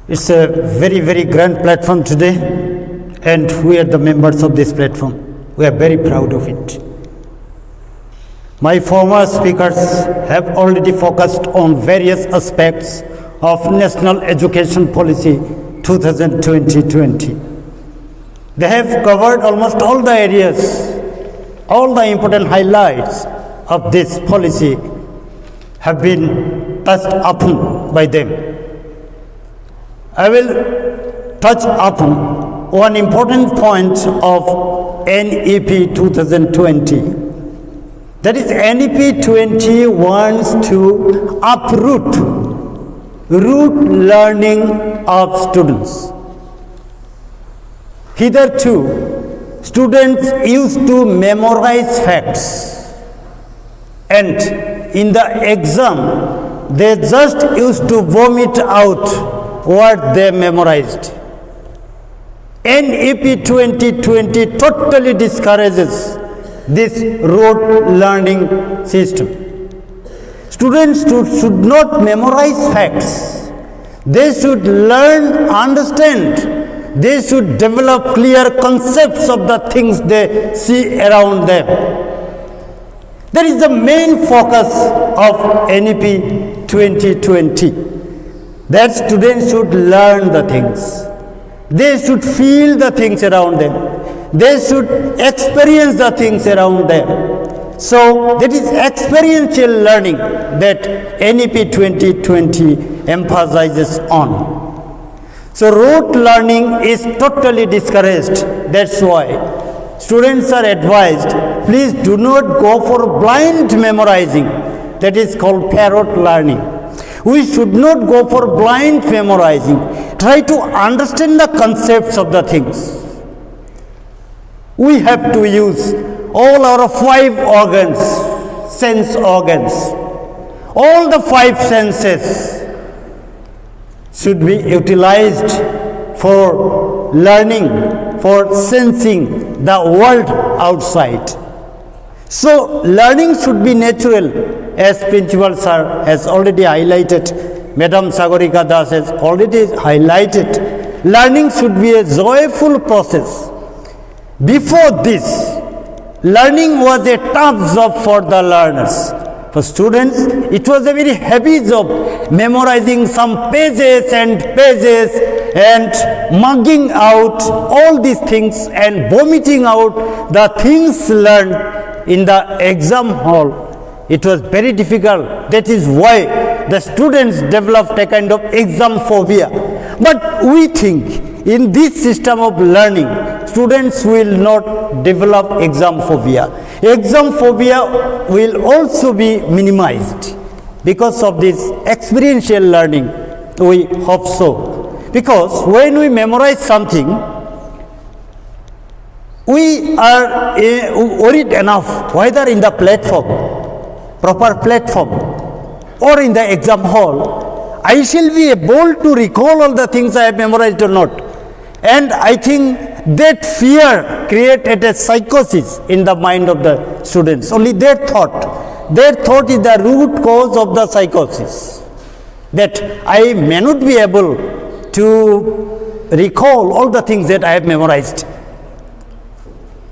It's a very, very grand platform today, and we are the members of this platform. We are very proud of it. My former speakers have already focused on various aspects of National Education Policy 2020. They have covered almost all the areas, all the important highlights of this policy have been touched upon by them. I will touch upon one important point of NEP 2020. That is, NEP 20 wants to uproot root learning of students. Hitherto, students used to memorize facts, and in the exam, they just used to vomit out what they memorized. NEP 2020 totally discourages this rote learning system. Students should not memorize facts. They should learn, understand. They should develop clear concepts of the things they see around them. That is the main focus of NEP 2020. That students should learn the things. They should feel the things around them. They should experience the things around them. So that is experiential learning that NEP 2020 emphasizes on. So rote learning is totally discouraged. That's why students are advised, please do not go for blind memorizing. That is called parrot learning. We should not go for blind memorizing. Try to understand the concepts of the things. We have to use all our 5 organs, sense organs. All the 5 senses should be utilized for learning, for sensing the world outside. So learning should be natural, as Principal Sir has already highlighted, Madam Sagarika Das has already highlighted. Learning should be a joyful process. Before this, learning was a tough job for the learners. For students, it was a very heavy job, memorizing some pages and mugging out all these things and vomiting out the things learned in the exam hall. It was very difficult. That is why the students developed a kind of exam phobia. But we think in this system of learning, students will not develop exam phobia. Exam phobia will also be minimized because of this experiential learning. We hope so. Because when we memorize something, we are worried enough whether in the proper platform or in the exam hall, I shall be able to recall all the things I have memorized or not. And I think that fear created a psychosis in the mind of the students. Only their thought is the root cause of the psychosis. That I may not be able to recall all the things that I have memorized.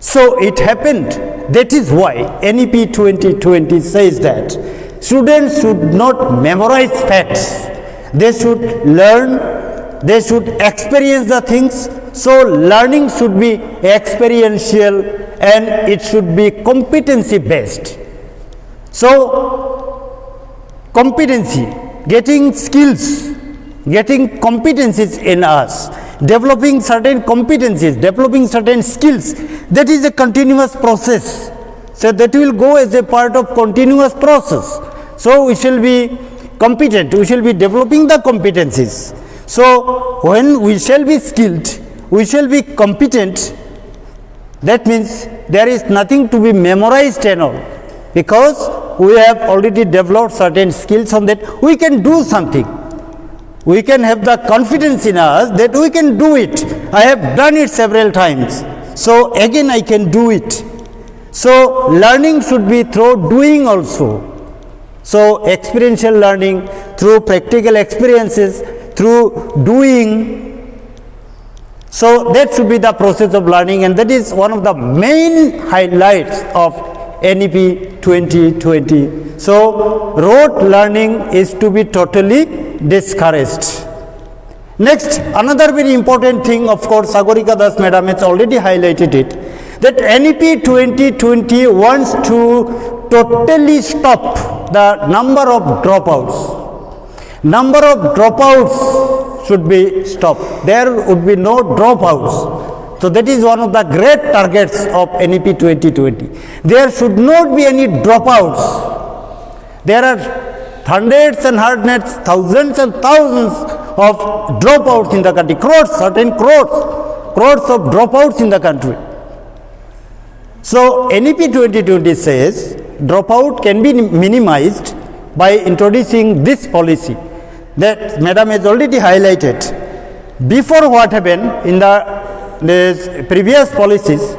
So it happened. That is why NEP 2020 says that students should not memorize facts. They should learn, they should experience the things. So learning should be experiential and it should be competency based. So competency, getting skills, getting competencies in us, developing certain competencies, developing certain skills, that is a continuous process. So that will go as a part of continuous process. So we shall be competent, we shall be developing the competencies. So when we shall be skilled, we shall be competent. That means there is nothing to be memorized and all, because we have already developed certain skills on that. We can do something. We can have the confidence in us that we can do it. I have done it several times. So again I can do it. So learning should be through doing also. So experiential learning through practical experiences through doing. So that should be the process of learning, and that is one of the main highlights of NEP 2020. So rote learning is to be totally discouraged. Next, another very important thing, of course, Sagorika Das Madam has already highlighted it, that NEP 2020 wants to totally stop the number of dropouts. Number of dropouts should be stopped. There would be no dropouts. So that is one of the great targets of NEP 2020. There should not be any dropouts. There are hundreds and hundreds, thousands and thousands of dropouts in the country, crores of dropouts in the country. So NEP 2020 says dropout can be minimized by introducing this policy that Madam has already highlighted. Before, what happened in the previous policies,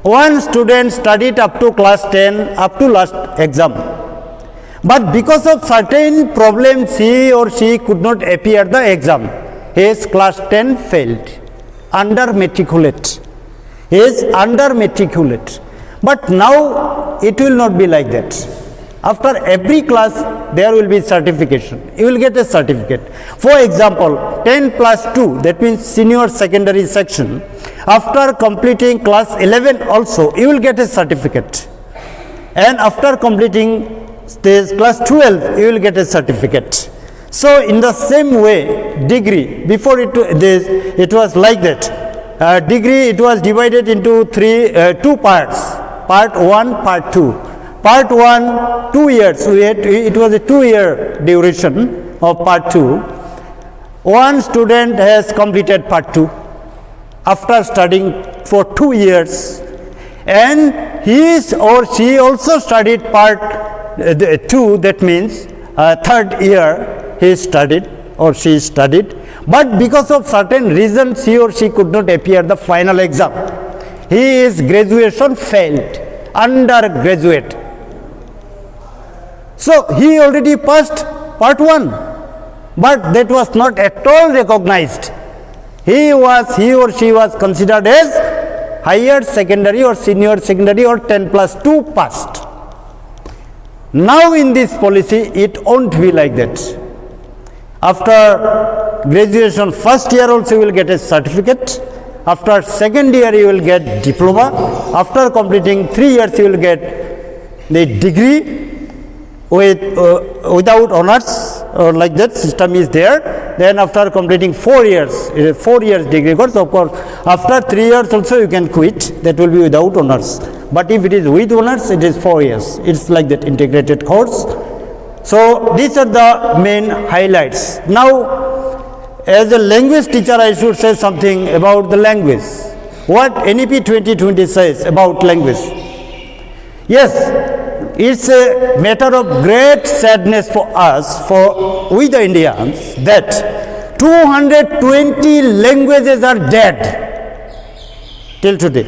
one student studied up to class 10, up to last exam. But because of certain problems, he or she could not appear the exam. His class 10 failed, under matriculate. He is under matriculate. But now it will not be like that. After every class, there will be certification. You will get a certificate. For example, 10 plus 2, that means senior secondary section. After completing class 11 also, you will get a certificate. And after completing this class 12, you will get a certificate. So in the same way, degree, before it was like that. Degree, it was divided into two parts, part 1, part 2. Part 1, 2 years, it was a 2-year duration of part 2. One student has completed part 2 after studying for 2 years, and he or she also studied part 2, that means 3rd year he studied or she studied, but because of certain reasons he or she could not appear the final exam. His graduation failed, undergraduate. So he already passed part 1, but that was not at all recognized. He or she was considered as higher secondary or senior secondary or 10 plus 2 passed. Now in this policy, it won't be like that. After graduation first year also you will get a certificate. After second year you will get diploma. After completing 3 years you will get the degree without honors, or like that system is there. Then after completing 4 years, 4 years degree course, of course, after 3 years also you can quit, that will be without honors. But if it is with honors, it is 4 years. It's like that integrated course. So these are the main highlights. Now, as a language teacher, I should say something about the language. What NEP 2020 says about language. Yes, it's a matter of great sadness for us, we the Indians, that 220 languages are dead till today.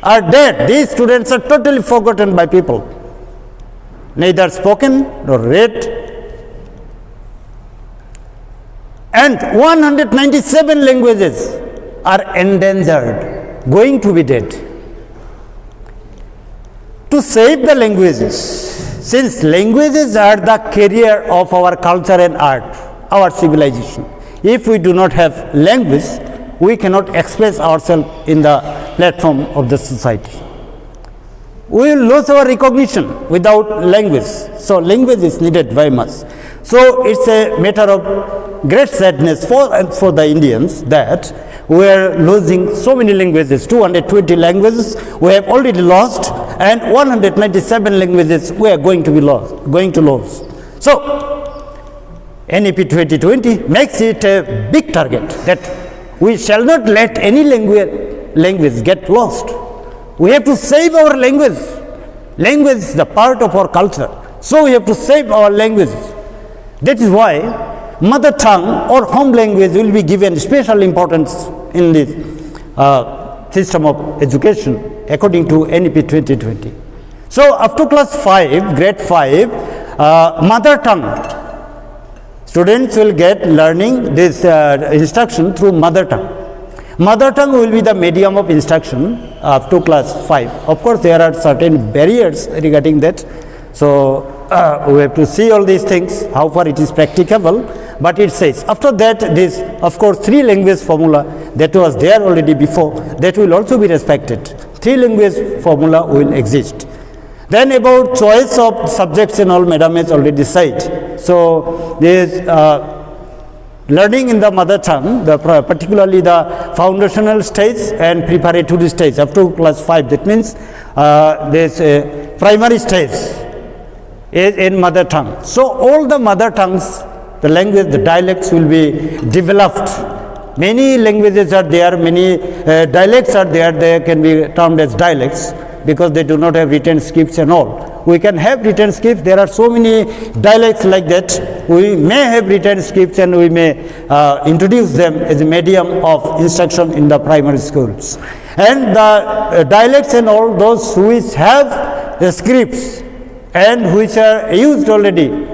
Are dead. These students are totally forgotten by people. Neither spoken nor read. And 197 languages are endangered, going to be dead. To save the languages, since languages are the carrier of our culture and art, our civilization. If we do not have language, we cannot express ourselves in the platform of the society. We will lose our recognition without language. So language is needed very much. So it's a matter of great sadness for the Indians that we are losing so many languages. 220 languages we have already lost, and 197 languages we are going to lose. So NEP 2020 makes it a big target that we shall not let any language get lost. We have to save our language. Language is the part of our culture. So we have to save our languages. That is why mother tongue or home language will be given special importance in this system of education according to NEP 2020. So up to class 5, grade 5, mother tongue Students will get learning this instruction through mother tongue. Mother tongue will be the medium of instruction up to class 5. Of course, there are certain barriers regarding that. So, we have to see all these things, how far it is practicable. But it says, after that, this, of course, 3 language formula that was there already before, that will also be respected. 3 language formula will exist. Then about choice of subjects and all, Madam has already said. So, there is learning in the mother tongue, particularly the foundational stage and preparatory stage up to class 5. That means there is a primary stage is in mother tongue. So, all the mother tongues, the language, the dialects will be developed. Many languages are there, many dialects are there, they can be termed as dialects because they do not have written scripts and all. We can have written scripts, there are so many dialects like that. We may have written scripts and we may introduce them as a medium of instruction in the primary schools. And the dialects and all those which have the scripts and which are used already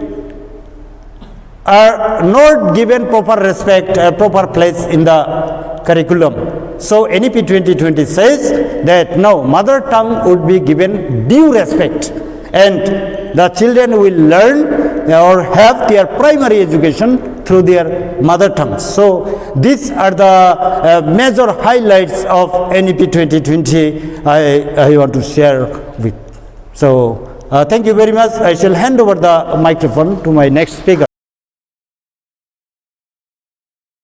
are not given proper respect, proper place in the curriculum. So, NEP 2020 says that now mother tongue would be given due respect and the children will learn or have their primary education through their mother tongue. So, these are the major highlights of NEP 2020 I want to share with. So, thank you very much. I shall hand over the microphone to my next speaker.